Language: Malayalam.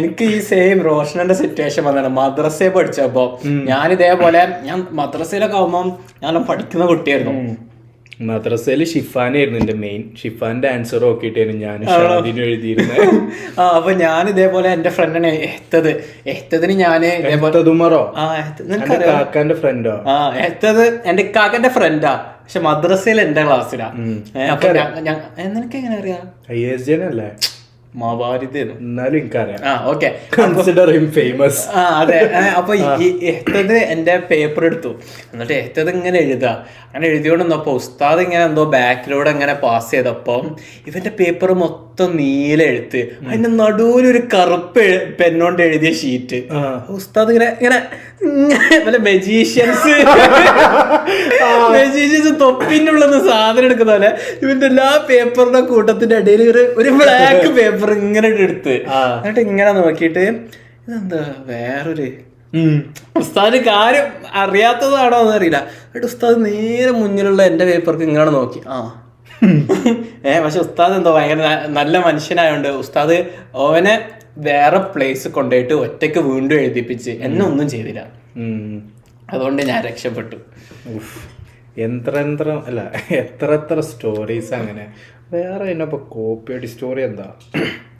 എനിക്ക് ഈ സെയിം റോഷനന്റെ സിറ്റുവേഷൻ വന്നതാണ്. മദ്രസയിൽ പഠിച്ചപ്പോ ഞാൻ ഇതേപോലെ മദ്രസയിലൊക്കെ ആവുമ്പോ ഞാൻ പഠിക്കുന്ന കുട്ടിയായിരുന്നു. മദ്രസയില് ഷിഫാനായിരുന്നു എന്റെ മെയിൻ. ഷിഫാന്റെ ആൻസർ നോക്കിയിട്ടായിരുന്നു ഞാൻ എഴുതിയിരുന്നത്. അപ്പൊ ഞാൻ ഇതേപോലെ എന്റെ ഫ്രണ്ടിനെ എഹ്തദിന് ഞാന് കാക്കാന്റെ ഫ്രണ്ടോ? എഹ്തദ് എന്റെ കാക്കന്റെ ഫ്രണ്ടാ, പക്ഷെ മദ്രസയിൽ എന്റെ ക്ലാസ്സിലാ. അപ്പൊ നിനക്ക് എങ്ങനെ അറിയാം? ISJ അല്ലേ? എന്നാലും എനിക്കറിയാം. അതെ. അപ്പൊ എഹ്തദ് എന്റെ പേപ്പർ എടുത്തു, എന്നിട്ട് എഹ്തദ് ഇങ്ങനെ എഴുതാ. അങ്ങനെ എഴുതിയോണ്ടപ്പോ ഉസ്താദ് ഇങ്ങനെ എന്തോ ബാക്കിലൂടെ ഇങ്ങനെ പാസ് ചെയ്തപ്പോ ഇവന്റെ പേപ്പർ മൊത്തം നീല എഴുത്ത്, അതിന്റെ നടുവിലൊരു കറുപ്പ് പെന്നോണ്ട് എഴുതിയ ഷീറ്റ്. ഉസ്താദ് ഇങ്ങനെ ഇങ്ങനെ മെജീഷ്യൻസ് തൊപ്പിന്റെ ഉള്ള സാധനം എടുക്കുന്ന പോലെ ഇവന്റെ എല്ലാ പേപ്പറിന്റെ കൂട്ടത്തിന്റെ ഇടയിൽ ഒരു ബ്ലാക്ക് പേപ്പർ ഇങ്ങനെ എടുത്ത് എന്നിട്ട് ഇങ്ങനെ നോക്കിയിട്ട് ഇതെന്താ വേറൊരു ഉസ്താദ് കാര്യം അറിയാത്തതാണോ എന്ന് അറിയില്ല. എന്നിട്ട് ഉസ്താദ് നേരെ മുന്നിലുള്ള എന്റെ പേപ്പർക്ക് ഇങ്ങനെ നോക്കി. പക്ഷെ ഉസ്താദ് എന്തോ ഭയങ്കര നല്ല മനുഷ്യനായോണ്ട് ഉസ്താദ് ഓവനെ വേറെ പ്ലേസ് കൊണ്ടുപോയിട്ട് ഒറ്റയ്ക്ക് വീണ്ടും എഴുതിപ്പിച്ച് എന്നെ ഒന്നും ചെയ്തില്ല. അതുകൊണ്ട് ഞാൻ രക്ഷപ്പെട്ടു. എത്ര സ്റ്റോറീസ് അങ്ങനെ. വേറെ കോപ്പിയടി സ്റ്റോറി എന്താ?